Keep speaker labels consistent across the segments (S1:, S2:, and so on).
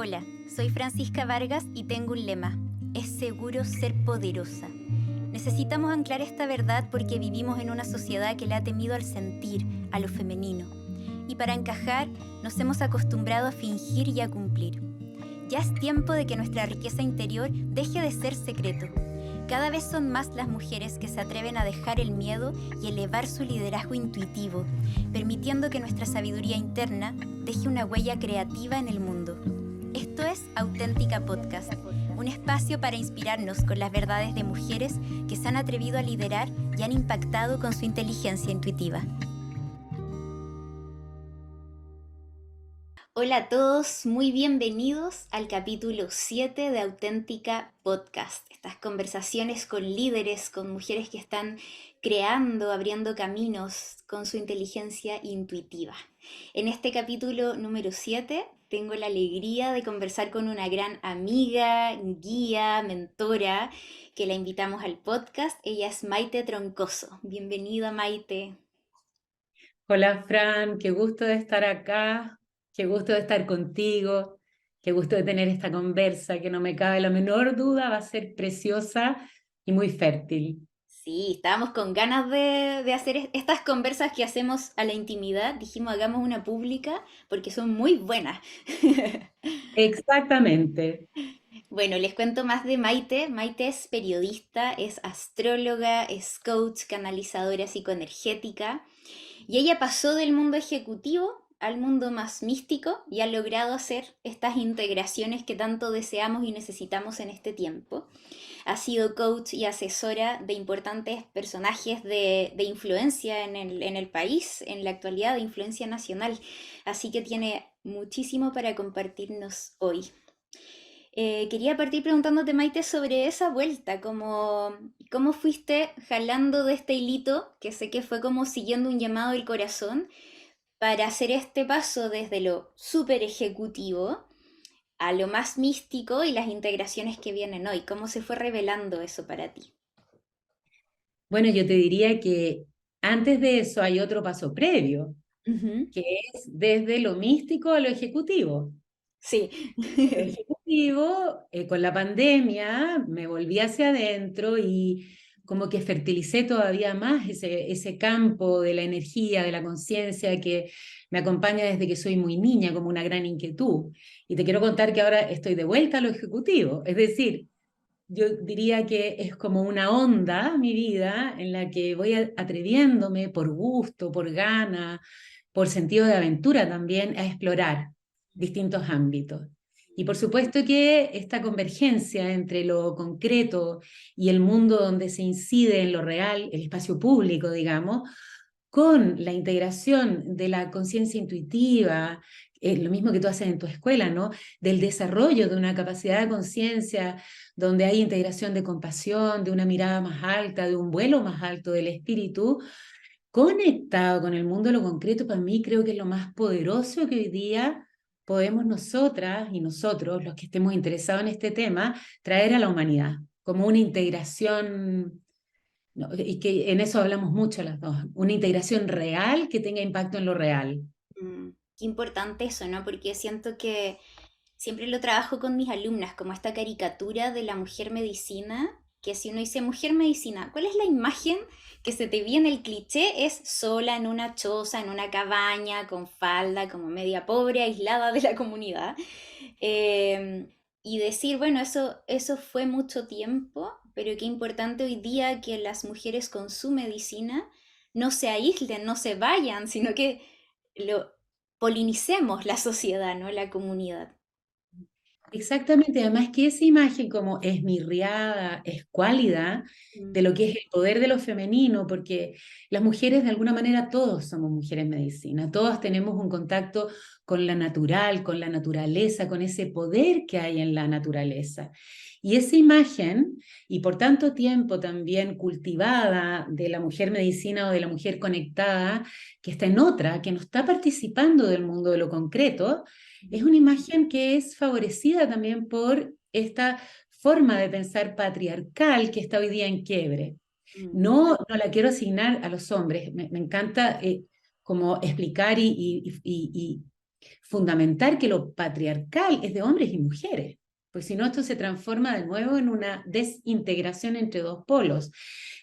S1: Hola, soy Francisca Vargas y tengo un lema: es seguro ser poderosa. Necesitamos anclar esta verdad porque vivimos en una sociedad que le ha temido al sentir, a lo femenino. Y para encajar, nos hemos acostumbrado a fingir y a cumplir. Ya es tiempo de que nuestra riqueza interior deje de ser secreto. Cada vez son más las mujeres que se atreven a dejar el miedo y elevar su liderazgo intuitivo, permitiendo que nuestra sabiduría interna deje una huella creativa en el mundo. Esto es Auténtica Podcast, un espacio para inspirarnos con las verdades de mujeres que se han atrevido a liderar y han impactado con su inteligencia intuitiva. Hola a todos, muy bienvenidos al capítulo 7 de Auténtica Podcast. Estas conversaciones con líderes, con mujeres que están creando, abriendo caminos con su inteligencia intuitiva. En este capítulo número 7 tengo la alegría de conversar con una gran amiga, guía, mentora, que la invitamos al podcast. Ella es Maite Troncoso. Bienvenida, Maite.
S2: Hola Fran, qué gusto de estar acá, qué gusto de estar contigo, qué gusto de tener esta conversa que no me cabe la menor duda va a ser preciosa y muy fértil.
S1: Sí, estábamos con ganas de hacer estas conversas que hacemos a la intimidad. Dijimos, hagamos una pública porque son muy buenas.
S2: Exactamente.
S1: Bueno, les cuento más de Maite. Maite es periodista, es astróloga, es coach, canalizadora psicoenergética. Y ella pasó del mundo ejecutivo al mundo más místico y ha logrado hacer estas integraciones que tanto deseamos y necesitamos en este tiempo. Ha sido coach y asesora de importantes personajes de influencia en el país, en la actualidad, de influencia nacional. Así que tiene muchísimo para compartirnos hoy. Quería partir preguntándote, Maite, sobre esa vuelta, cómo fuiste jalando de este hilito, que sé que fue como siguiendo un llamado del corazón, para hacer este paso desde lo súper ejecutivo a lo más místico y las integraciones que vienen hoy. ¿Cómo se fue revelando eso para ti?
S2: Bueno, yo te diría que antes de eso hay otro paso previo,
S1: Ujú.
S2: que es desde lo místico a lo ejecutivo.
S1: Sí.
S2: Lo ejecutivo, con la pandemia, me volví hacia adentro y como que fertilicé todavía más ese campo de la energía, de la conciencia que me acompaña desde que soy muy niña, como una gran inquietud. Y te quiero contar que ahora estoy de vuelta a lo ejecutivo. Es decir, yo diría que es como una onda mi vida en la que voy atreviéndome por gusto, por gana, por sentido de aventura también a explorar distintos ámbitos. Y por supuesto que esta convergencia entre lo concreto y el mundo donde se incide en lo real, el espacio público, digamos, con la integración de la conciencia intuitiva, lo mismo que tú haces en tu escuela, ¿no? Del desarrollo de una capacidad de conciencia donde hay integración de compasión, de una mirada más alta, de un vuelo más alto del espíritu, conectado con el mundo de lo concreto, para mí creo que es lo más poderoso que hoy día podemos nosotras y nosotros, los que estemos interesados en este tema, traer a la humanidad, como una integración, no, y que en eso hablamos mucho las dos, una integración real que tenga impacto en lo real.
S1: Qué importante eso, ¿no? Porque siento que siempre lo trabajo con mis alumnas, como esta caricatura de la mujer medicina, que si uno dice mujer medicina, ¿cuál es la imagen que se te viene? El cliché es sola en una choza, en una cabaña, con falda, como media pobre, aislada de la comunidad. Eh, y decir, bueno, eso fue mucho tiempo, pero qué importante hoy día que las mujeres con su medicina no se aíslen, no se vayan, sino que lo polinicemos la sociedad, ¿no? La comunidad.
S2: Exactamente, además que esa imagen como esmirriada, escuálida, de
S1: Mm.
S2: lo que es el poder de lo femenino, porque las mujeres de alguna manera todos somos mujeres medicina, todas tenemos un contacto con la natural, con la naturaleza, con ese poder que hay en la naturaleza. Y esa imagen, y por tanto tiempo también cultivada de la mujer medicina o de la mujer conectada, que está en otra, que no está participando del mundo de lo concreto, es una imagen que es favorecida también por esta forma de pensar patriarcal que está hoy día en quiebre.
S1: Mm.
S2: No la quiero asignar a los hombres, me encanta como explicar fundamentar que lo patriarcal es de hombres y mujeres, pues si no esto se transforma de nuevo en una desintegración entre dos polos.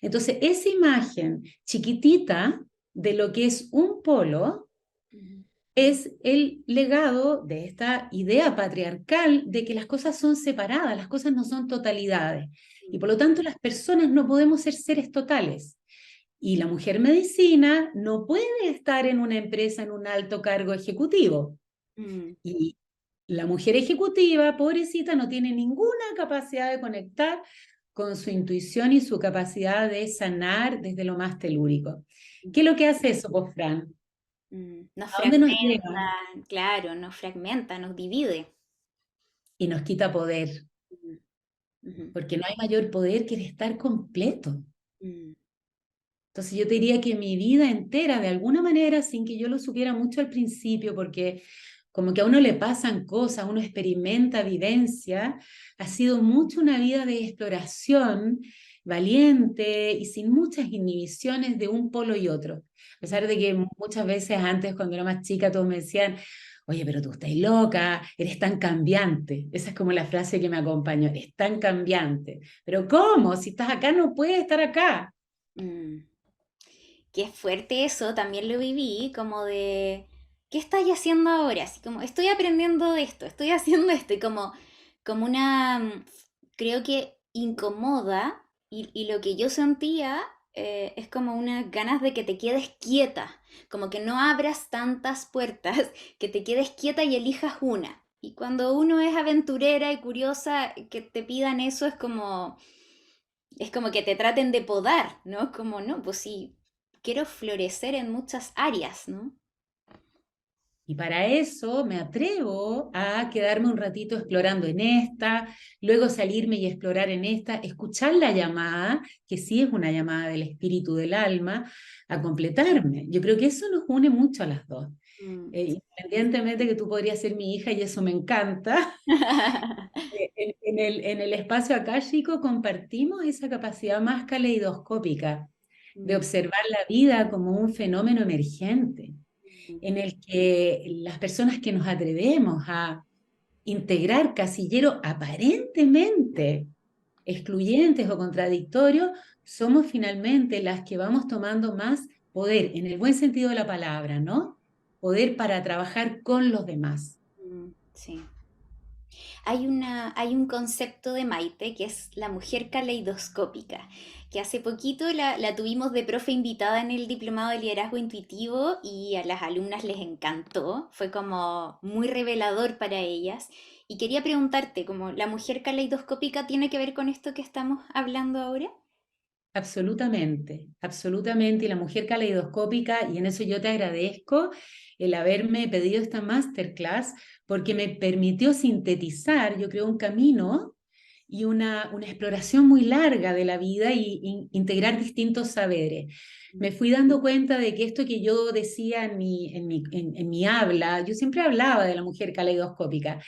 S2: Entonces, esa imagen chiquitita de lo que es un polo
S1: Ujú.
S2: es el legado de esta idea patriarcal de que las cosas son separadas, las cosas no son totalidades. Y por lo tanto las personas no podemos ser seres totales. Y la mujer medicina no puede estar en una empresa en un alto cargo ejecutivo.
S1: Mm,
S2: Y la mujer ejecutiva, pobrecita, no tiene ninguna capacidad de conectar con su intuición y su capacidad de sanar desde lo más telúrico. ¿Qué es lo que hace eso, pues, Fran?
S1: Nos
S2: ¿A dónde nos
S1: fragmenta,
S2: lleva?
S1: claro, nos fragmenta, nos divide.
S2: Y nos quita poder,
S1: Mm, ujú,
S2: porque no hay mayor poder que el estar completo.
S1: mm,
S2: Entonces yo te diría que mi vida entera, de alguna manera, sin que yo lo supiera mucho al principio, porque como que a uno le pasan cosas, uno experimenta vivencia, ha sido mucho una vida de exploración valiente y sin muchas inhibiciones de un polo y otro. A pesar de que muchas veces antes, cuando era más chica, todos me decían, oye, pero tú estás loca, eres tan cambiante. Esa es como la frase que me acompañó, eres tan cambiante. Pero ¿cómo? Si estás acá, no puedes estar acá.
S1: mm. Qué fuerte eso, también lo viví, como de, ¿qué estás haciendo ahora? Así como, estoy aprendiendo de esto, estoy haciendo esto, y como una, creo que incomoda, y lo que yo sentía es como unas ganas de que te quedes quieta, como que no abras tantas puertas, que te quedes quieta y elijas una. Y cuando uno es aventurera y curiosa, que te pidan eso es como que te traten de podar, ¿no? Como, no, pues sí, quiero florecer en muchas áreas, ¿no?
S2: Y para eso me atrevo a quedarme un ratito explorando en esta, luego salirme y explorar en esta, escuchar la llamada, que sí es una llamada del espíritu del alma, a completarme. Yo creo que eso nos une mucho a las dos.
S1: Mm.
S2: Independientemente que tú podrías ser mi hija y eso me encanta, en el espacio akáshico compartimos esa capacidad más caleidoscópica de
S1: Mm,
S2: observar la vida como un fenómeno emergente
S1: mm,
S2: en el que las personas que nos atrevemos a integrar casilleros aparentemente excluyentes o contradictorios, somos finalmente las que vamos tomando más poder, en el buen sentido de la palabra, ¿no? Poder para trabajar con los demás.
S1: sí. Hay un concepto de Maite que es la mujer caleidoscópica, que hace poquito la tuvimos de profe invitada en el diplomado de liderazgo intuitivo y a las alumnas les encantó, fue como muy revelador para ellas. Y quería preguntarte, como la mujer caleidoscópica tiene que ver con esto que estamos hablando ahora.
S2: Absolutamente, absolutamente. Y la mujer caleidoscópica, y en eso yo te agradezco el haberme pedido esta masterclass, porque me permitió sintetizar, yo creo, un camino y una exploración muy larga de la vida y integrar distintos saberes. Me fui dando cuenta de que esto que yo decía en mi habla, yo siempre hablaba de la mujer caleidoscópica,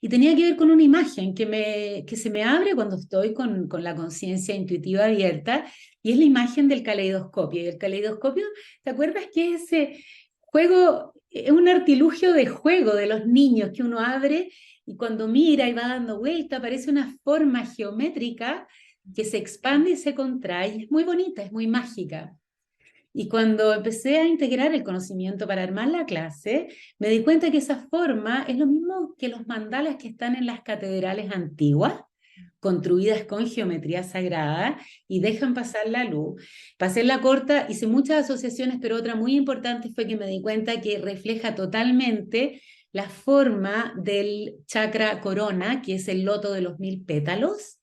S2: y tenía que ver con una imagen que se me abre cuando estoy con la conciencia intuitiva abierta, y es la imagen del caleidoscopio. Y el caleidoscopio, ¿te acuerdas que es ese juego, es un artilugio de juego de los niños que uno abre y cuando mira y va dando vuelta aparece una forma geométrica que se expande y se contrae? Es muy bonita, es muy mágica. Y cuando empecé a integrar el conocimiento para armar la clase, me di cuenta que esa forma es lo mismo que los mandalas que están en las catedrales antiguas, construidas con geometría sagrada y dejan pasar la luz. Pasé la corta, hice muchas asociaciones, pero otra muy importante fue que me di cuenta que refleja totalmente la forma del chakra corona, que es el loto de los 1000 pétalos,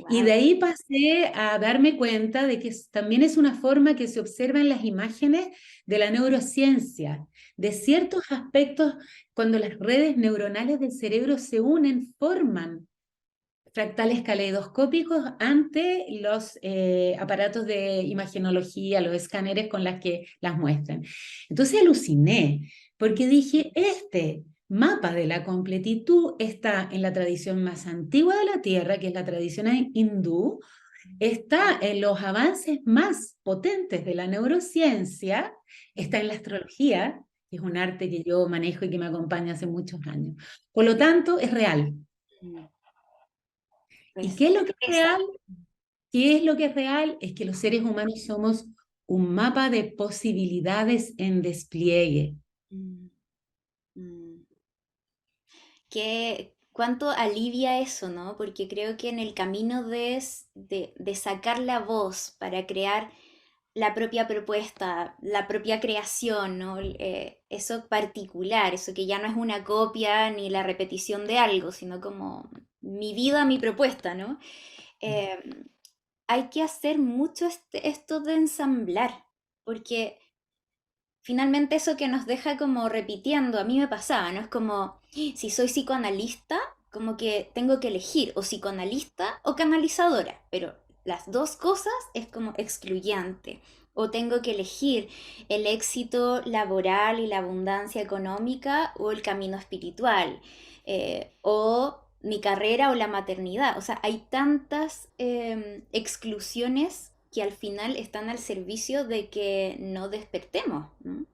S2: y
S1: Wow.
S2: de ahí pasé a darme cuenta de que también es una forma que se observa en las imágenes de la neurociencia, de ciertos aspectos cuando las redes neuronales del cerebro se unen, forman fractales caleidoscópicos ante los aparatos de imagenología, los escáneres con las que las muestran. Entonces aluciné, porque dije, este mapa de la completitud está en la tradición más antigua de la Tierra, que es la tradición hindú, está en los avances más potentes de la neurociencia, está en la astrología, que es un arte que yo manejo y que me acompaña hace muchos años. Por lo tanto, es real.
S1: Mm.
S2: ¿Y
S1: Pues
S2: qué es lo que es
S1: esa.
S2: real? ¿Qué es lo que es real? Es que los seres humanos somos un mapa de posibilidades en despliegue.
S1: Mm, mm. Cuánto alivia eso, ¿no? Porque creo que en el camino de sacar la voz para crear la propia propuesta, la propia creación, ¿no? Eso particular, eso que ya no es una copia ni la repetición de algo, sino como mi vida, mi propuesta, ¿no? Eh, Hay que hacer mucho esto de ensamblar, porque finalmente eso que nos deja como repitiendo, a mí me pasaba, ¿no? Es como, si soy psicoanalista, como que tengo que elegir o psicoanalista o canalizadora, pero las dos cosas es como excluyente. O tengo que elegir el éxito laboral y la abundancia económica o el camino espiritual, o mi carrera o la maternidad. O sea, hay tantas exclusiones que al final están al servicio de que no despertemos, ¿no?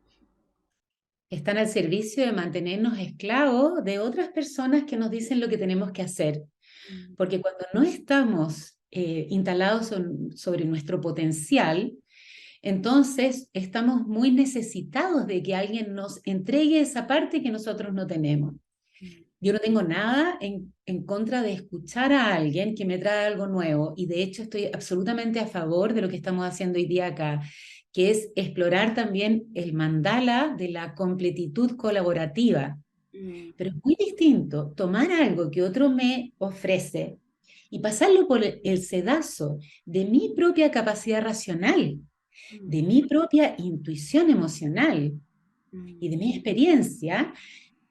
S2: Están al servicio de mantenernos esclavos de otras personas que nos dicen lo que tenemos que hacer.
S1: Mm,
S2: Porque cuando no estamos instalados sobre nuestro potencial, entonces estamos muy necesitados de que alguien nos entregue esa parte que nosotros no tenemos.
S1: mm,
S2: Yo no tengo nada en contra de escuchar a alguien que me trae algo nuevo y de hecho estoy absolutamente a favor de lo que estamos haciendo hoy día acá, que es explorar también el mandala de la completitud colaborativa.
S1: mm,
S2: Pero es muy distinto tomar algo que otro me ofrece y pasarlo por el sedazo de mi propia capacidad racional,
S1: mm,
S2: de mi propia intuición emocional y
S1: mm,
S2: de mi experiencia,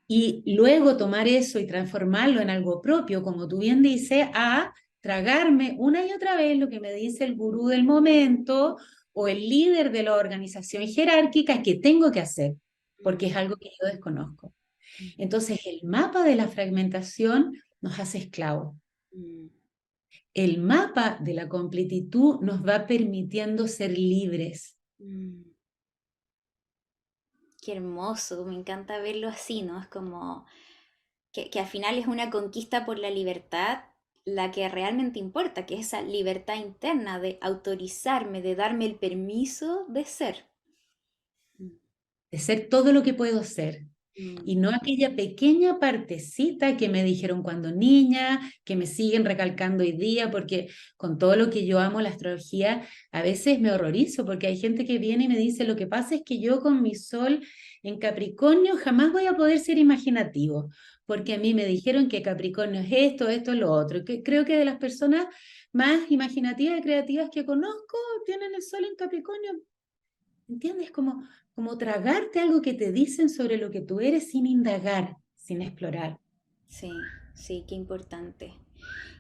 S2: y luego tomar eso y transformarlo en algo propio, como tú bien dices, a tragarme una y otra vez lo que me dice el gurú del momento o el líder de la organización jerárquica que tengo que hacer, porque es algo que yo desconozco.
S1: mm,
S2: Entonces, el mapa de la fragmentación nos hace esclavos.
S1: mm,
S2: El mapa de la completitud nos va permitiendo ser libres.
S1: mm. Qué hermoso, me encanta verlo así, ¿no? Es como que al final es una conquista por la libertad la que realmente importa, que es esa libertad interna de autorizarme, de darme el permiso de ser. Mm,
S2: De ser todo lo que puedo ser.
S1: mm,
S2: Y no aquella pequeña partecita que me dijeron cuando niña, que me siguen recalcando hoy día, porque con todo lo que yo amo la astrología, a veces me horrorizo, porque hay gente que viene y me dice, lo que pasa es que yo con mi sol en Capricornio jamás voy a poder ser imaginativo, porque a mí me dijeron que Capricornio es esto, esto, lo otro. Que creo que de las personas más imaginativas y creativas que conozco tienen el sol en Capricornio. ¿Entiendes? Como tragarte algo que te dicen sobre lo que tú eres sin indagar, sin explorar.
S1: sí, sí, qué importante.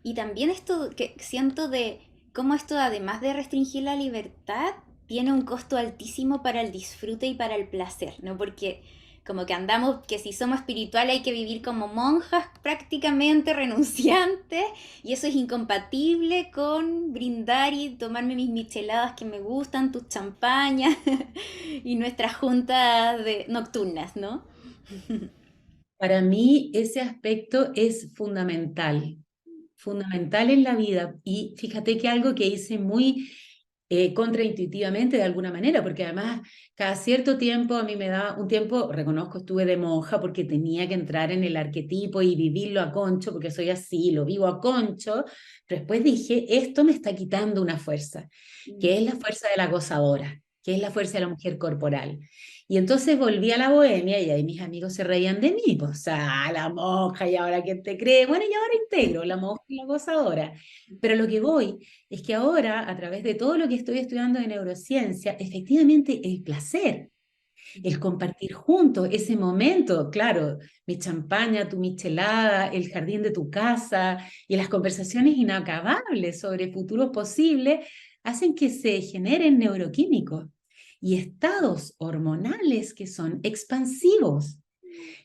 S1: Y también esto que siento de cómo esto, además de restringir la libertad, tiene un costo altísimo para el disfrute y para el placer, ¿no? Porque como que andamos, que si somos espirituales hay que vivir como monjas prácticamente renunciantes, y eso es incompatible con brindar y tomarme mis micheladas que me gustan, tus champañas y nuestras juntas nocturnas, ¿no?
S2: Para mí ese aspecto es fundamental, fundamental en la vida. Y fíjate que algo que hice muy contraintuitivamente de alguna manera, porque además cada cierto tiempo a mí me da un tiempo, reconozco, estuve de monja porque tenía que entrar en el arquetipo y vivirlo a concho, porque soy así, lo vivo a concho, pero después dije, esto me está quitando una fuerza, que
S1: Mm,
S2: es la fuerza de la gozadora, que es la fuerza de la mujer corporal. Y entonces volví a la bohemia y ahí mis amigos se reían de mí, pues, o sea, la monja y ahora quién te cree, bueno, y ahora integro la monja y la gozadora. Pero lo que voy es que ahora, a través de todo lo que estoy estudiando de neurociencia, efectivamente el placer, el compartir juntos ese momento, claro, mi champaña, tu michelada, el jardín de tu casa y las conversaciones inacabables sobre futuros posibles, hacen que se generen neuroquímicos y estados hormonales que son expansivos.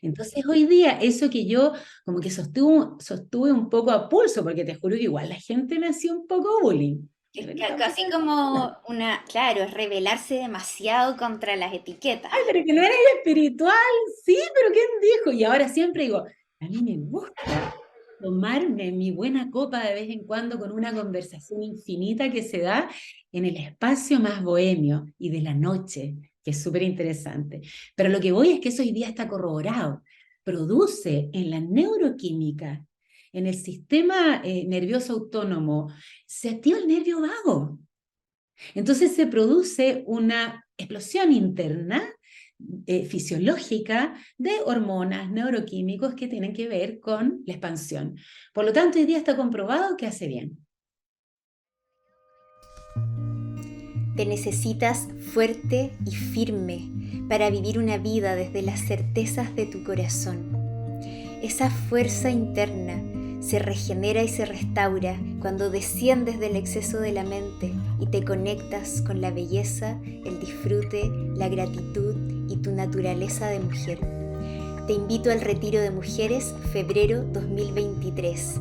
S2: Entonces hoy día eso que yo como que sostuve un poco a pulso, porque te juro que igual la gente me hacía un poco bullying.
S1: Es
S2: pero tampoco
S1: casi
S2: es
S1: como
S2: espiritual.
S1: una, claro, es rebelarse demasiado contra las etiquetas.
S2: Ay, pero que no eres espiritual, sí, pero ¿quién dijo? Y ahora siempre digo, a mí me gusta tomarme mi buena copa de vez en cuando con una conversación infinita que se da en el espacio más bohemio y de la noche, que es súper interesante. Pero lo que voy es que eso hoy día está corroborado. Produce en la neuroquímica, en el sistema nervioso autónomo, se activa el nervio vago. Entonces se produce una explosión interna fisiológica de hormonas, neuroquímicos que tienen que ver con la expansión. Por lo tanto, hoy día está comprobado que hace bien.
S1: Te necesitas fuerte y firme para vivir una vida desde las certezas de tu corazón. Esa fuerza interna se regenera y se restaura cuando desciendes del exceso de la mente y te conectas con la belleza, el disfrute, la gratitud y tu naturaleza de mujer. Te invito al Retiro de Mujeres, febrero 2023,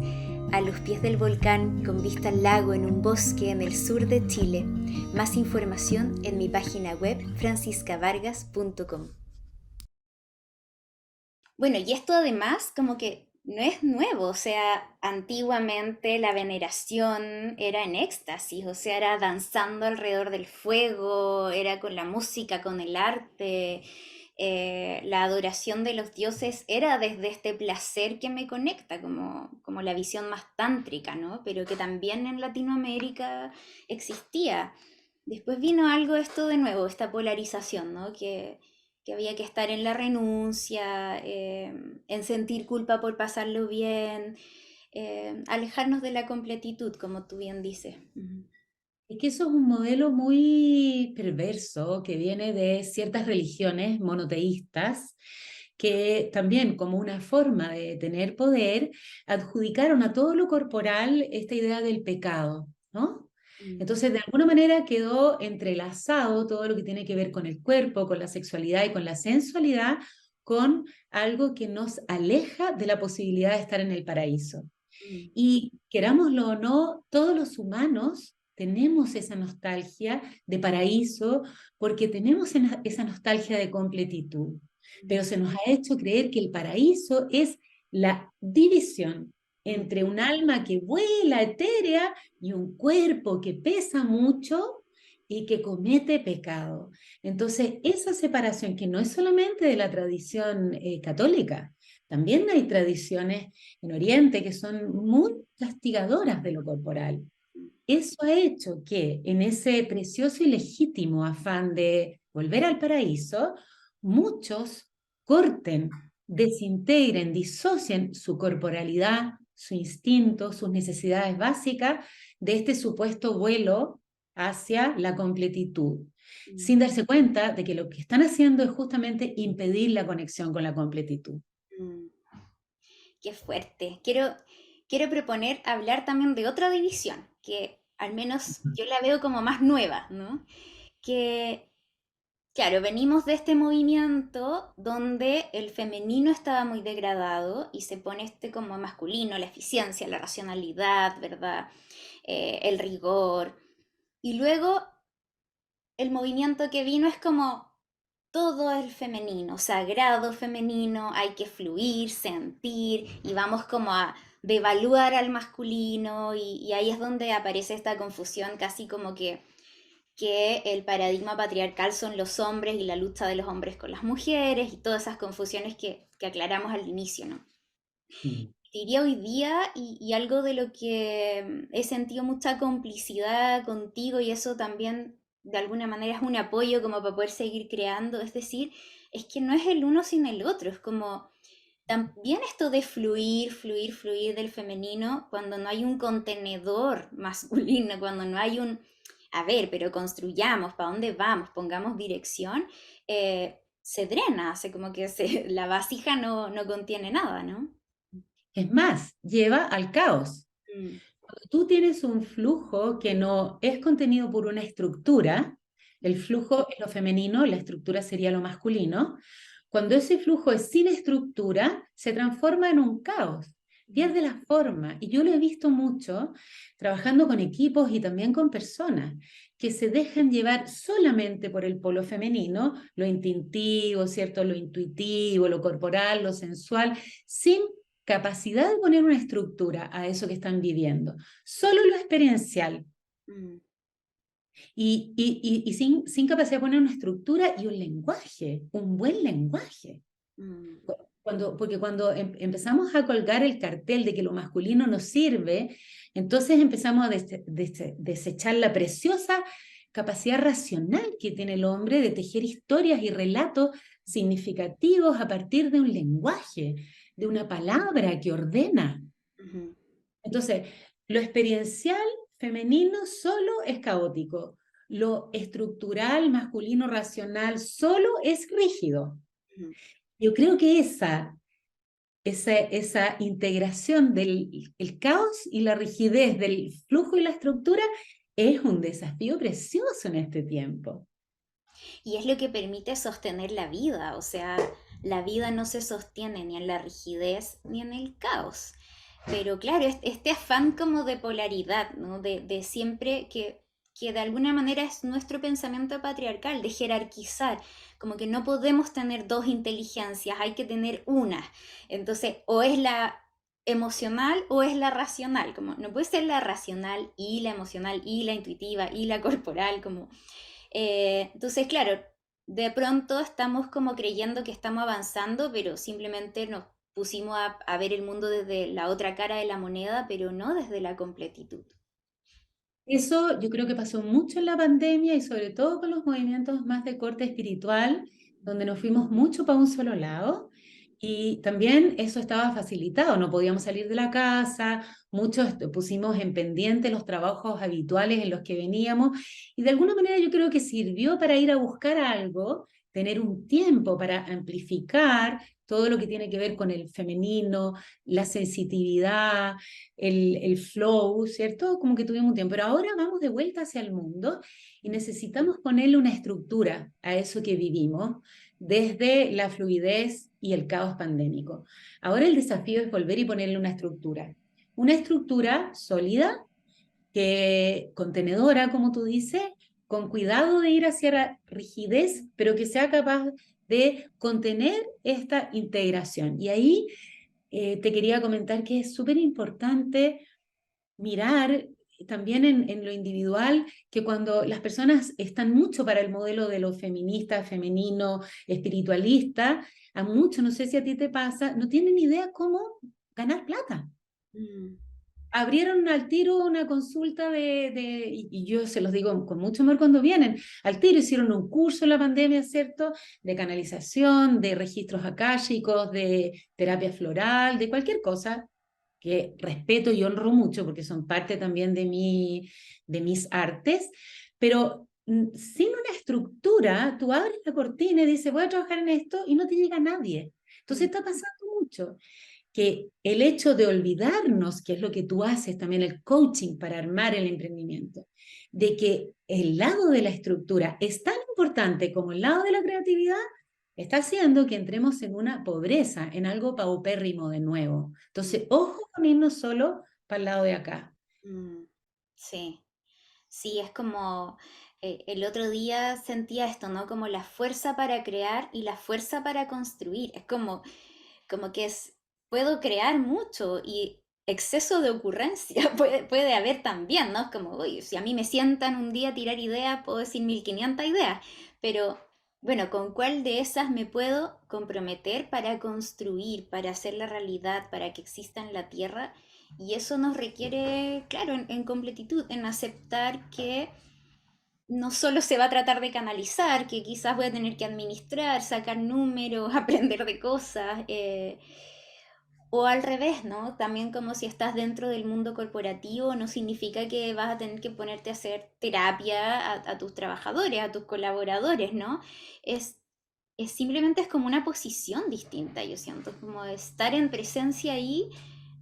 S1: a los pies del volcán con vista al lago en un bosque en el sur de Chile. Más información en mi página web franciscavargas.com. Bueno, y esto además como que no es nuevo, o sea, antiguamente la veneración era en éxtasis, o sea, era danzando alrededor del fuego, era con la música, con el arte, la adoración de los dioses era desde este placer que me conecta, como la visión más tántrica, ¿no? Pero que también en Latinoamérica existía. Después vino algo esto de nuevo, esta polarización, ¿no? Que había que estar en la renuncia, en sentir culpa por pasarlo bien, alejarnos de la completitud, como tú bien dices. Ujú.
S2: Es que eso es un modelo muy perverso que viene de ciertas religiones monoteístas que también como una forma de tener poder adjudicaron a todo lo corporal esta idea del pecado, ¿no?
S1: Mm,
S2: Entonces, de alguna manera quedó entrelazado todo lo que tiene que ver con el cuerpo, con la sexualidad y con la sensualidad, con algo que nos aleja de la posibilidad de estar en el paraíso.
S1: mm,
S2: Y querámoslo o no, todos los humanos tenemos esa nostalgia de paraíso porque tenemos esa nostalgia de completitud,
S1: mm,
S2: pero se nos ha hecho creer que el paraíso es la división
S1: mm,
S2: entre un alma que vuela etérea y un cuerpo que pesa mucho y que comete pecado. Entonces, esa separación que no es solamente de la tradición católica, también hay tradiciones en Oriente que son muy castigadoras de lo corporal. Eso ha hecho que en ese precioso y legítimo afán de volver al paraíso, muchos corten, desintegren, disocien su corporalidad, su instinto, sus necesidades básicas de este supuesto vuelo hacia la completitud,
S1: mm,
S2: sin darse cuenta de que lo que están haciendo es justamente impedir la conexión con la completitud.
S1: mm. Qué fuerte. Quiero proponer hablar también de otra división, que al menos yo la veo como más nueva, ¿no? Que claro, venimos de este movimiento donde el femenino estaba muy degradado y se pone este como masculino, la eficiencia, la racionalidad, ¿verdad? El rigor. Y luego el movimiento que vino es como todo el femenino, sagrado femenino, hay que fluir, sentir y vamos como a devaluar al masculino y ahí es donde aparece esta confusión casi como que el paradigma patriarcal son los hombres y la lucha de los hombres con las mujeres y todas esas confusiones que aclaramos al inicio, ¿no?
S2: Mm.
S1: Diría hoy día y algo de lo que he sentido mucha complicidad contigo y eso también de alguna manera es un apoyo como para poder seguir creando, es decir, es que no es el uno sin el otro, es como también esto de fluir, fluir, fluir del femenino, cuando no hay un contenedor masculino, cuando no hay un, a ver, pero construyamos, ¿para dónde vamos? Pongamos dirección, se drena, hace como que la vasija no contiene nada, ¿no?
S2: Es más, lleva al caos.
S1: Mm,
S2: Tú tienes un flujo que no es contenido por una estructura, el flujo es lo femenino, la estructura sería lo masculino. Cuando ese flujo es sin estructura, se transforma en un caos. pierde la forma. Y yo lo he visto mucho trabajando con equipos y también con personas que se dejan llevar solamente por el polo femenino, lo instintivo, ¿cierto? Lo intuitivo, lo corporal, lo sensual, sin capacidad de poner una estructura a eso que están viviendo. Solo lo experiencial
S1: Mm,
S2: y sin capacidad de poner una estructura y un lenguaje, un buen lenguaje.
S1: mm,
S2: Porque cuando empezamos a colgar el cartel de que lo masculino nos sirve, entonces empezamos a desechar la preciosa capacidad racional que tiene el hombre de tejer historias y relatos significativos a partir de un lenguaje, de una palabra que ordena.
S1: ujú,
S2: Entonces, lo experiencial femenino solo es caótico, lo estructural masculino racional solo es rígido.
S1: ujú.
S2: Yo creo que esa integración del el caos y la rigidez del flujo y la estructura es un desafío precioso en este tiempo.
S1: Y es lo que permite sostener la vida, o sea, la vida no se sostiene ni en la rigidez ni en el caos. Pero claro, este afán como de polaridad, ¿no? De siempre que de alguna manera es nuestro pensamiento patriarcal, de jerarquizar, como que no podemos tener dos inteligencias, hay que tener una. Entonces, o es la emocional o es la racional, como no puede ser la racional y la emocional y la intuitiva y la corporal, como entonces, claro, de pronto estamos como creyendo que estamos avanzando, pero simplemente nos pusimos a ver el mundo desde la otra cara de la moneda, pero no desde la completitud.
S2: Eso yo creo que pasó mucho en la pandemia y sobre todo con los movimientos más de corte espiritual, donde nos fuimos mucho para un solo lado. Y también eso estaba facilitado, no podíamos salir de la casa, muchos pusimos en pendiente los trabajos habituales en los que veníamos y de alguna manera yo creo que sirvió para ir a buscar algo, tener un tiempo para amplificar todo lo que tiene que ver con el femenino, la sensitividad, el flow, ¿cierto? Como que tuvimos un tiempo, pero ahora vamos de vuelta hacia el mundo y necesitamos ponerle una estructura a eso que vivimos desde la fluidez y el caos pandémico. Ahora el desafío es volver y ponerle una estructura sólida, que contenedora, como tú dices, con cuidado de ir hacia la rigidez, pero que sea capaz de contener esta integración. Y ahí te quería comentar que es súper importante mirar también en lo individual, que cuando las personas están mucho para el modelo de lo feminista, femenino, espiritualista, a muchos, no sé si a ti te pasa, no tienen idea cómo ganar plata.
S1: Mm,
S2: Abrieron al tiro una consulta y yo se los digo con mucho amor cuando vienen, al tiro hicieron un curso en la pandemia, ¿cierto? De canalización, de registros akáshicos, de terapia floral, de cualquier cosa que respeto y honro mucho porque son parte también de mis artes, pero sin una estructura, tú abres la cortina y dices, voy a trabajar en esto y no te llega nadie. Entonces
S1: mm,
S2: está pasando mucho que el hecho de olvidarnos, que es lo que tú haces también, el coaching para armar el emprendimiento, de que el lado de la estructura es tan importante como el lado de la creatividad, está haciendo que entremos en una pobreza, en algo paupérrimo de nuevo. Entonces, ojo con irnos solo para el lado de acá.
S1: mm. Sí, sí, es como el otro día sentía esto, ¿no? Como la fuerza para crear y la fuerza para construir. Es como que puedo crear mucho y exceso de ocurrencia puede haber también, ¿no? Es como, uy, si a mí me sientan un día a tirar ideas, puedo decir 1500 ideas, pero bueno, ¿con cuál de esas me puedo comprometer para construir, para hacer la realidad, para que exista en la tierra? Y eso nos requiere, claro, en completitud, en aceptar que no solo se va a tratar de canalizar, que quizás voy a tener que administrar, sacar números, aprender de cosas, o al revés, ¿no? También como si estás dentro del mundo corporativo, no significa que vas a tener que ponerte a hacer terapia a tus trabajadores, a tus colaboradores, ¿no? Es, simplemente es como una posición distinta, yo siento, como estar en presencia ahí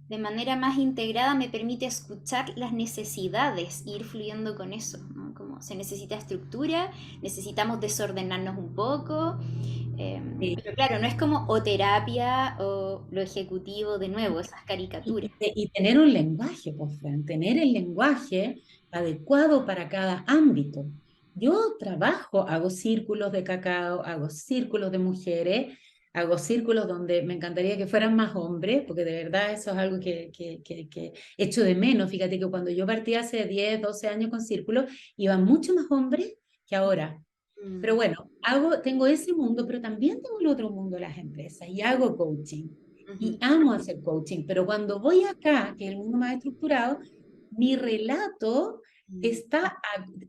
S1: de manera más integrada me permite escuchar las necesidades e ir fluyendo con eso, ¿no? Como se necesita estructura, necesitamos desordenarnos un poco,
S2: Sí,
S1: pero claro, no es como o terapia lo ejecutivo de nuevo, esas caricaturas.
S2: Y tener un lenguaje, pues, Fran, tener el lenguaje adecuado para cada ámbito. Yo trabajo, hago círculos de cacao, hago círculos de mujeres, hago círculos donde me encantaría que fueran más hombres, porque de verdad eso es algo que echo de menos. Fíjate que cuando yo partí hace 10 12 años con círculos, iban mucho más hombres que ahora. Pero
S1: Mm,
S2: bueno, tengo ese mundo, pero también tengo el otro mundo, las empresas, y hago coaching. Y
S1: ujú,
S2: amo hacer coaching, pero cuando voy acá, que es el mundo más estructurado, mi relato
S1: mm,
S2: está,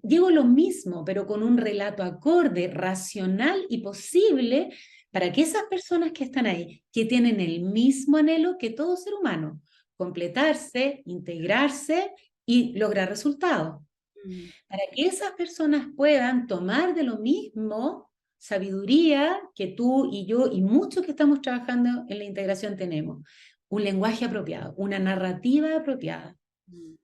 S2: llevo lo mismo, pero con un relato acorde, racional y posible para que esas personas que están ahí, que tienen el mismo anhelo que todo ser humano, completarse, integrarse y lograr resultados,
S1: mm.
S2: para que esas personas puedan tomar de lo mismo sabiduría que tú y yo y muchos que estamos trabajando en la integración tenemos. Un lenguaje apropiado, una narrativa apropiada.
S1: Mm,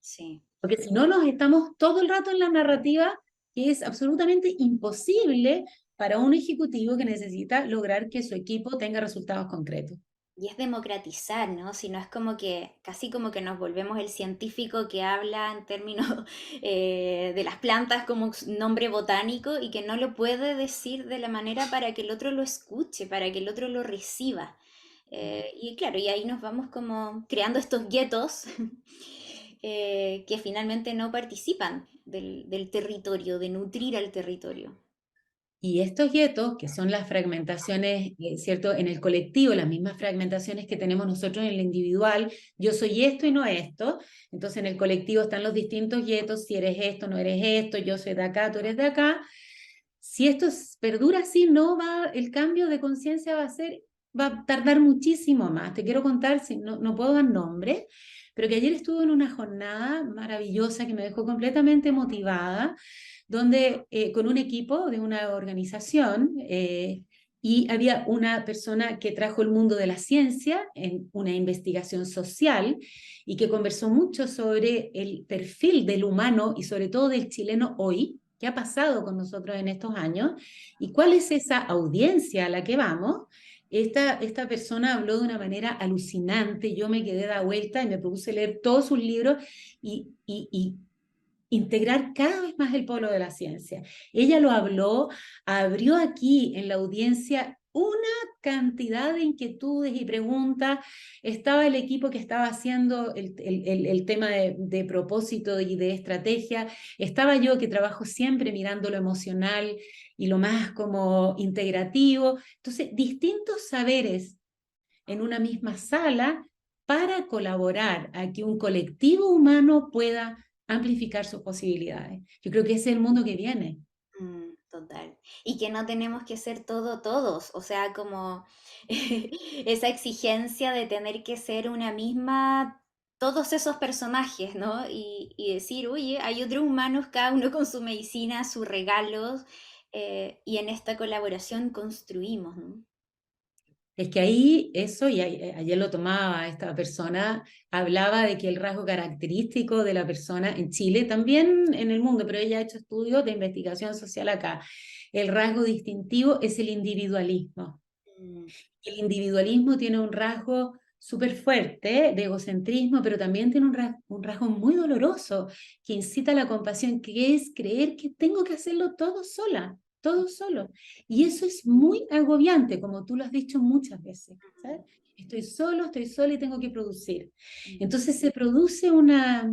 S1: sí.
S2: Porque si no, nos estamos todo el rato en la narrativa que es absolutamente imposible para un ejecutivo que necesita lograr que su equipo tenga resultados concretos.
S1: Y es democratizar, ¿no? Si no es como que, casi como que nos volvemos el científico que habla en términos de las plantas como nombre botánico y que no lo puede decir de la manera para que el otro lo escuche, para que el otro lo reciba. Y claro, y ahí nos vamos como creando estos guetos que finalmente no participan del territorio, de nutrir al territorio.
S2: Y estos guetos, que son las fragmentaciones, ¿cierto? En el colectivo, las mismas fragmentaciones que tenemos nosotros en el individual, yo soy esto y no esto, entonces en el colectivo están los distintos guetos, si eres esto, no eres esto, yo soy de acá, tú eres de acá. Si esto perdura así, no va, el cambio de conciencia va a tardar muchísimo más. Te quiero contar, si no, no puedo dar nombre, pero que ayer estuve en una jornada maravillosa que me dejó completamente motivada, donde con un equipo de una organización y había una persona que trajo el mundo de la ciencia en una investigación social y que conversó mucho sobre el perfil del humano y sobre todo del chileno hoy, qué ha pasado con nosotros en estos años y cuál es esa audiencia a la que vamos. Esta persona habló de una manera alucinante, yo me quedé da vuelta y me propuse leer todos sus libros y integrar cada vez más el polo de la ciencia. Ella lo habló, abrió aquí en la audiencia una cantidad de inquietudes y preguntas. Estaba el equipo que estaba haciendo el tema de propósito y de estrategia. Estaba yo que trabajo siempre mirando lo emocional y lo más como integrativo. Entonces, distintos saberes en una misma sala para colaborar a que un colectivo humano pueda amplificar sus posibilidades. Yo creo que ese es el mundo que viene.
S1: Total. Y que no tenemos que ser todo todos, o sea, como esa exigencia de tener que ser una misma, todos esos personajes, ¿no? Y decir, oye, hay otros humanos, cada uno con su medicina, sus regalos, y en esta colaboración construimos, ¿no?
S2: Es que ahí eso, y ayer lo tomaba esta persona, hablaba de que el rasgo característico de la persona en Chile, también en el mundo, pero ella ha hecho estudios de investigación social acá, el rasgo distintivo es el individualismo.
S1: Mm,
S2: El individualismo tiene un rasgo súper fuerte de egocentrismo, pero también tiene un rasgo muy doloroso que incita a la compasión, que es creer que tengo que hacerlo todo sola, todo solo. Y eso es muy agobiante, como tú lo has dicho muchas veces, ¿sabes? Estoy solo, estoy sola y tengo que producir.
S1: mm,
S2: Entonces se produce una,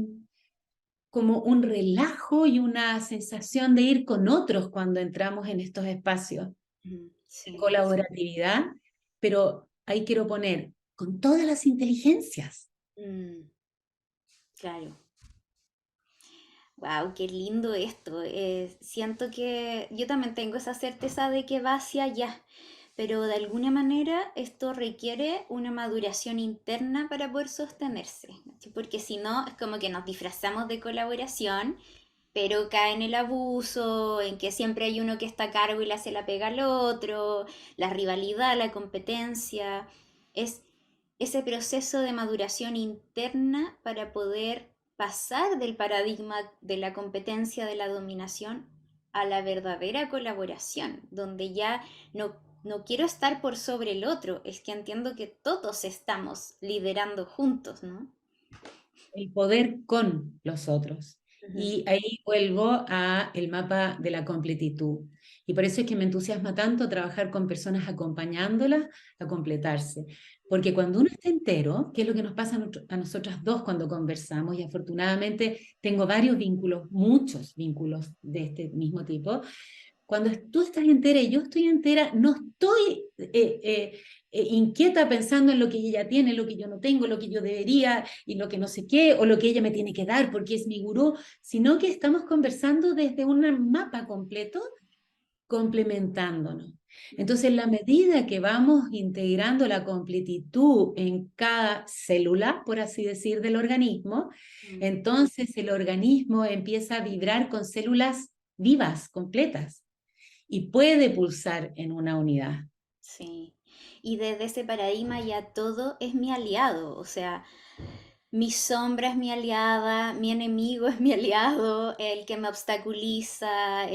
S2: como un relajo y una sensación de ir con otros cuando entramos en estos espacios de
S1: sí,
S2: colaboratividad, pero ahí quiero poner con todas las inteligencias.
S1: mm, claro. Wow, qué lindo esto. Siento que yo también tengo esa certeza de que va hacia allá, pero de alguna manera esto requiere una maduración interna para poder sostenerse, ¿cachai? Porque si no, es como que nos disfrazamos de colaboración, pero cae en el abuso, en que siempre hay uno que está a cargo y le hace la pega al otro, la rivalidad, la competencia. Es ese proceso de maduración interna para poder pasar del paradigma de la competencia, de la dominación, a la verdadera colaboración, donde ya no no quiero estar por sobre el otro, es que entiendo que todos estamos liderando juntos, ¿no?
S2: El poder con los otros.
S1: Ujú,
S2: Y ahí vuelvo a el mapa de la completitud. Y por eso es que me entusiasma tanto trabajar con personas acompañándolas a completarse. Porque cuando uno está entero, que es lo que nos pasa a nosotras dos cuando conversamos, y afortunadamente tengo varios vínculos, muchos vínculos de este mismo tipo, cuando tú estás entera y yo estoy entera, no estoy inquieta pensando en lo que ella tiene, lo que yo no tengo, lo que yo debería y lo que no sé qué, o lo que ella me tiene que dar porque es mi gurú, sino que estamos conversando desde un mapa completo, complementándonos. Entonces, en la medida que vamos integrando la completitud en cada célula, por así decir, del organismo,
S1: mm,
S2: entonces el organismo empieza a vibrar con células vivas, completas y puede pulsar en una unidad.
S1: sí. Y desde ese paradigma ya todo es mi aliado, o sea, mi sombra es mi aliada, mi enemigo es mi aliado, el que me obstaculiza,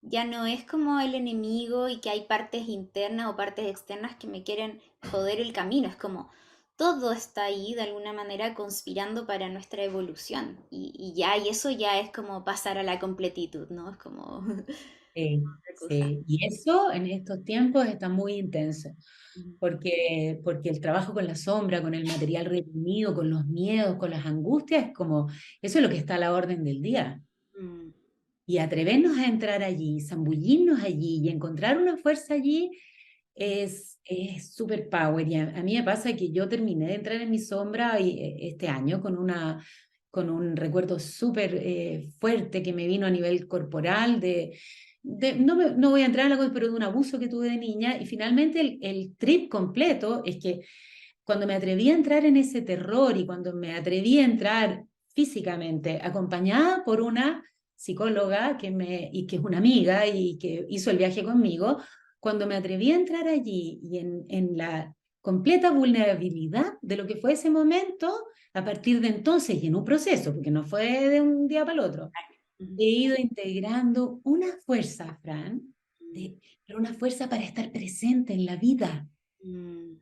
S1: ya no es como el enemigo y que hay partes internas o partes externas que me quieren joder el camino, es como todo está ahí de alguna manera conspirando para nuestra evolución y ya, y eso ya es como pasar a la completitud, ¿no? Es como
S2: Sí,
S1: otra cosa.
S2: sí. Y eso en estos tiempos está muy intenso,
S1: Ujú.
S2: porque el trabajo con la sombra, con el material reprimido, con los miedos, con las angustias, es como, eso es lo que está a la orden del día.
S1: Mm,
S2: Y atrevernos a entrar allí, zambullirnos allí y encontrar una fuerza allí es super power. Y a mí me pasa que yo terminé de entrar en mi sombra este año con un recuerdo súper fuerte que me vino a nivel corporal no voy a entrar en la cosa, pero de un abuso que tuve de niña. Y finalmente el trip completo es que cuando me atreví a entrar en ese terror y cuando me atreví a entrar físicamente, acompañada por una psicóloga y que es una amiga y que hizo el viaje conmigo, cuando me atreví a entrar allí y en la completa vulnerabilidad de lo que fue ese momento, a partir de entonces y en un proceso, porque no fue de un día para el otro,
S1: ujú,
S2: he ido integrando una fuerza, Fran,
S1: mm,
S2: pero una fuerza para estar presente en la vida.
S1: mm,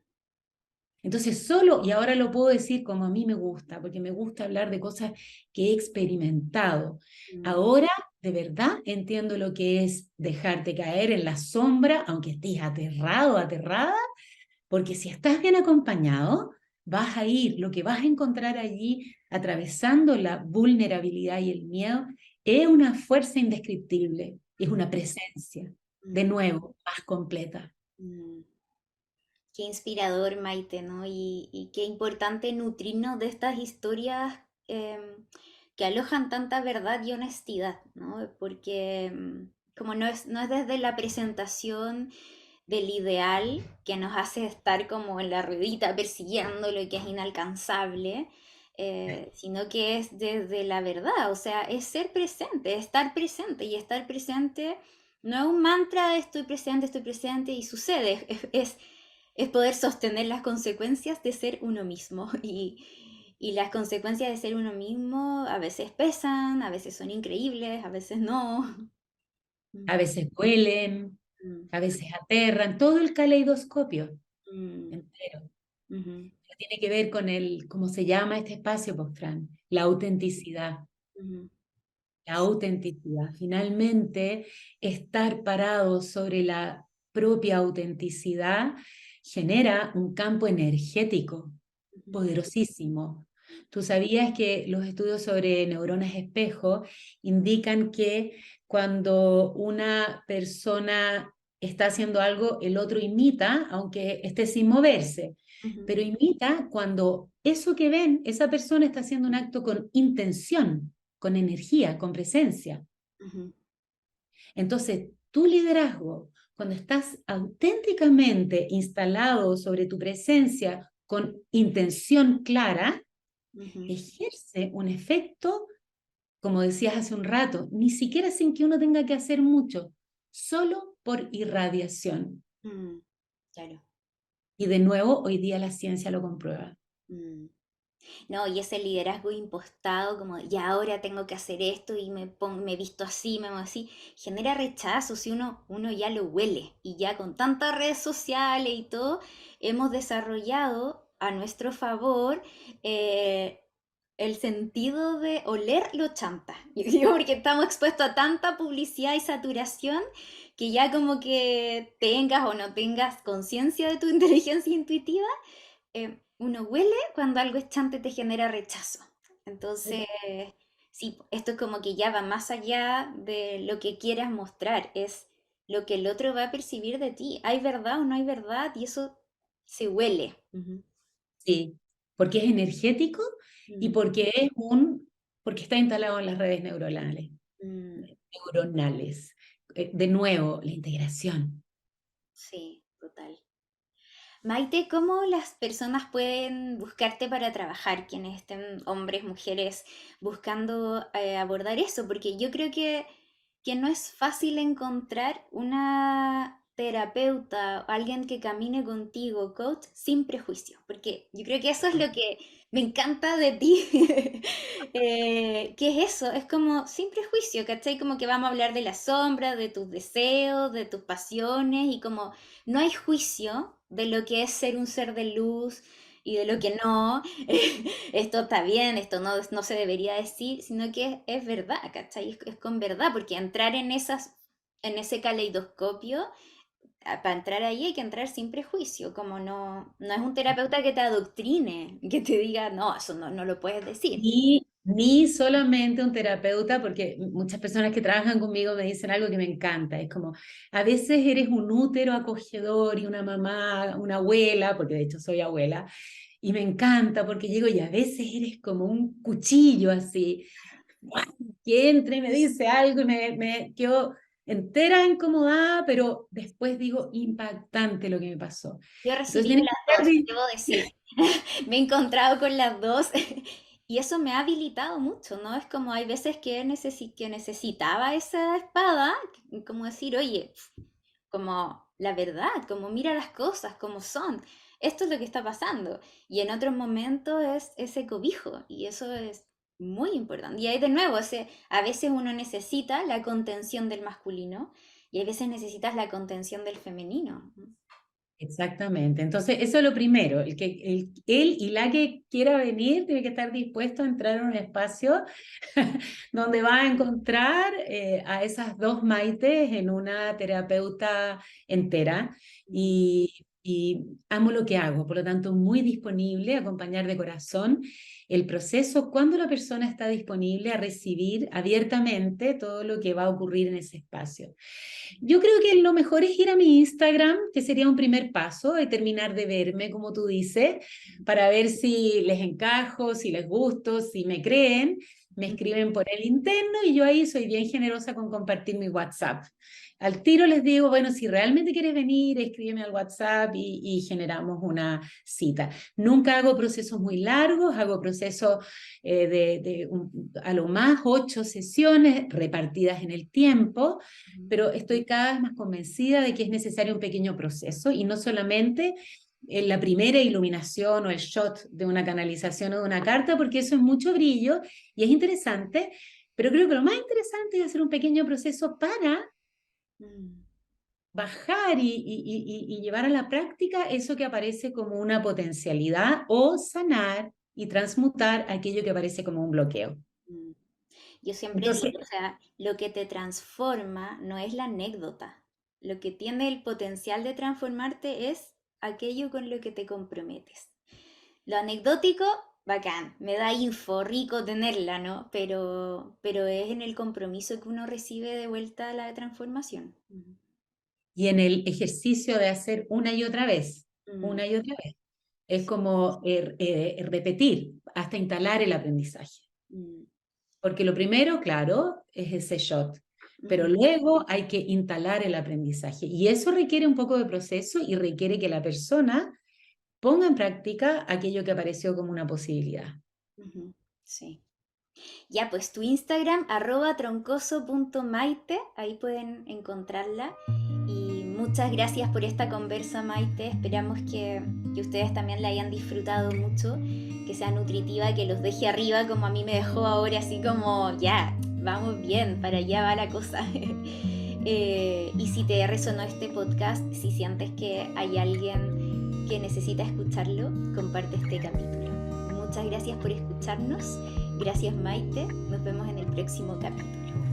S2: Entonces solo, y ahora lo puedo decir como a mí me gusta, porque me gusta hablar de cosas que he experimentado.
S1: mm,
S2: Ahora de verdad entiendo lo que es dejarte caer en la sombra, aunque estés aterrado, aterrada, porque si estás bien acompañado, vas a ir, lo que vas a encontrar allí, atravesando la vulnerabilidad y el miedo, es una fuerza indescriptible, es una presencia, de
S1: mm,
S2: nuevo, más completa.
S1: mm. Qué inspirador, Maite, ¿no? Y qué importante nutrirnos de estas historias que alojan tanta verdad y honestidad, ¿no? Porque como no es desde la presentación del ideal que nos hace estar como en la ruedita persiguiendo lo que es inalcanzable, sino que es desde la verdad, o sea, es ser presente, estar presente y estar presente no es un mantra de estoy presente y sucede, es poder sostener las consecuencias de ser uno mismo y las consecuencias de ser uno mismo a veces pesan, a veces son increíbles, a veces no. Mm,
S2: A veces duelen,
S1: mm,
S2: a veces aterran, todo el caleidoscopio
S1: mm,
S2: entero.
S1: ujú,
S2: Pero tiene que ver con ¿cómo se llama este espacio, pues, Fran? La autenticidad.
S1: ujú,
S2: La autenticidad. Finalmente, estar parado sobre la propia autenticidad genera un campo energético
S1: ujú,
S2: poderosísimo. ¿Tú sabías que los estudios sobre neuronas espejo indican que cuando una persona está haciendo algo, el otro imita, aunque esté sin moverse,
S1: ujú,
S2: pero imita cuando eso que ven, esa persona está haciendo un acto con intención, con energía, con presencia?
S1: ujú,
S2: Entonces, tu liderazgo, cuando estás auténticamente instalado sobre tu presencia con intención clara,
S1: ujú,
S2: ejerce un efecto, como decías hace un rato, ni siquiera sin que uno tenga que hacer mucho, solo por irradiación.
S1: mm, claro.
S2: Y de nuevo, hoy día la ciencia lo comprueba.
S1: Mm. No, y ese liderazgo impostado, como ya ahora tengo que hacer esto y me visto así, me hago así, genera rechazo si uno ya lo huele. Y ya con tantas redes sociales y todo, hemos desarrollado a nuestro favor eh, el sentido de oler lo chanta. Yo digo porque estamos expuestos a tanta publicidad y saturación que ya como que tengas o no tengas conciencia de tu inteligencia intuitiva, uno huele cuando algo es chante te genera rechazo. Entonces, sí, esto es como que ya va más allá de lo que quieras mostrar, es lo que el otro va a percibir de ti. ¿Hay verdad o no hay verdad? Y eso se huele. Ujú.
S2: Sí, porque es energético y
S1: Mm,
S2: porque está instalado en las redes
S1: mm,
S2: neuronales. De nuevo, la integración.
S1: sí, total. Maite, ¿cómo las personas pueden buscarte para trabajar, quienes estén, hombres, mujeres, buscando abordar eso? Porque yo creo que no es fácil encontrar una terapeuta, alguien que camine contigo, coach, sin prejuicio, porque yo creo que eso es lo que me encanta de ti. ¿Qué es eso? Es como sin prejuicio, ¿cachai? Como que vamos a hablar de la sombra, de tus deseos, de tus pasiones y como no hay juicio de lo que es ser un ser de luz y de lo que no. Esto está bien, esto no se debería decir, sino que es verdad, ¿cachai? Es con verdad, porque entrar en ese caleidoscopio, para entrar ahí hay que entrar sin prejuicio, como no es un terapeuta que te adoctrine, que te diga, no, eso no lo puedes decir.
S2: Ni solamente un terapeuta, porque muchas personas que trabajan conmigo me dicen algo que me encanta. Es como, a veces eres un útero acogedor y una mamá, una abuela, porque de hecho soy abuela, y me encanta porque llego y a veces eres como un cuchillo así, que entre y me dice algo y me quedo entera incomodada, pero después digo, impactante lo que me pasó.
S1: Yo he
S2: Entonces
S1: recibido
S2: tienes
S1: las
S2: que
S1: dos,
S2: estar
S1: debo decir. Me he encontrado con las dos y eso me ha habilitado mucho, ¿no? Es como hay veces que, que necesitaba esa espada, como decir, oye, como la verdad, como mira las cosas como son. Esto es lo que está pasando. Y en otros momentos es ese cobijo y eso es muy importante. Y ahí de nuevo, a veces uno necesita la contención del masculino y a veces necesitas la contención del femenino.
S2: Exactamente. Entonces, eso es lo primero. Él y la que quiera venir tiene que estar dispuesto a entrar en un espacio donde va a encontrar a esas dos Maites en una terapeuta entera. Y amo lo que hago, por lo tanto, muy disponible a acompañar de corazón el proceso cuando la persona está disponible a recibir abiertamente todo lo que va a ocurrir en ese espacio. Yo creo que lo mejor es ir a mi Instagram, que sería un primer paso, y terminar de verme, como tú dices, para ver si les encajo, si les gusto, si me creen. Me escriben por el interno y yo ahí soy bien generosa con compartir mi WhatsApp. Al tiro les digo, bueno, si realmente quieres venir, escríbeme al WhatsApp y generamos una cita. Nunca hago procesos muy largos, hago procesos a lo más 8 sesiones repartidas en el tiempo, pero estoy cada vez más convencida de que es necesario un pequeño proceso y no solamente en la primera iluminación o el shot de una canalización o de una carta, porque eso es mucho brillo y es interesante, pero creo que lo más interesante es hacer un pequeño proceso para
S1: Mm.
S2: bajar y llevar a la práctica eso que aparece como una potencialidad o sanar y transmutar aquello que aparece como un bloqueo.
S1: Mm. Yo siempre
S2: Entonces,
S1: digo, o sea, lo que te transforma no es la anécdota. Lo que tiene el potencial de transformarte es aquello con lo que te comprometes. Lo anecdótico, bacán, me da info, rico tenerla, ¿no? Pero es en el compromiso que uno recibe de vuelta la transformación. Ujú.
S2: y en el ejercicio de hacer una y otra vez,
S1: Mm,
S2: una y otra vez. Es como repetir hasta instalar el aprendizaje.
S1: mm,
S2: Porque lo primero, claro, es ese shot, pero
S1: ujú,
S2: luego hay que instalar el aprendizaje. Y eso requiere un poco de proceso y requiere que la persona ponga en práctica aquello que apareció como una posibilidad.
S1: ujú. Sí. Ya, pues tu Instagram, @troncoso.maite, ahí pueden encontrarla. Y Muchas gracias por esta conversa, Maite. Esperamos que ustedes también la hayan disfrutado mucho, que sea nutritiva, que los deje arriba como a mí me dejó ahora, así como ya, vamos bien, para allá va la cosa. Y si te resonó este podcast, si sientes que hay alguien que necesita escucharlo, comparte este capítulo. Muchas gracias por escucharnos. Gracias, Maite. Nos vemos en el próximo capítulo.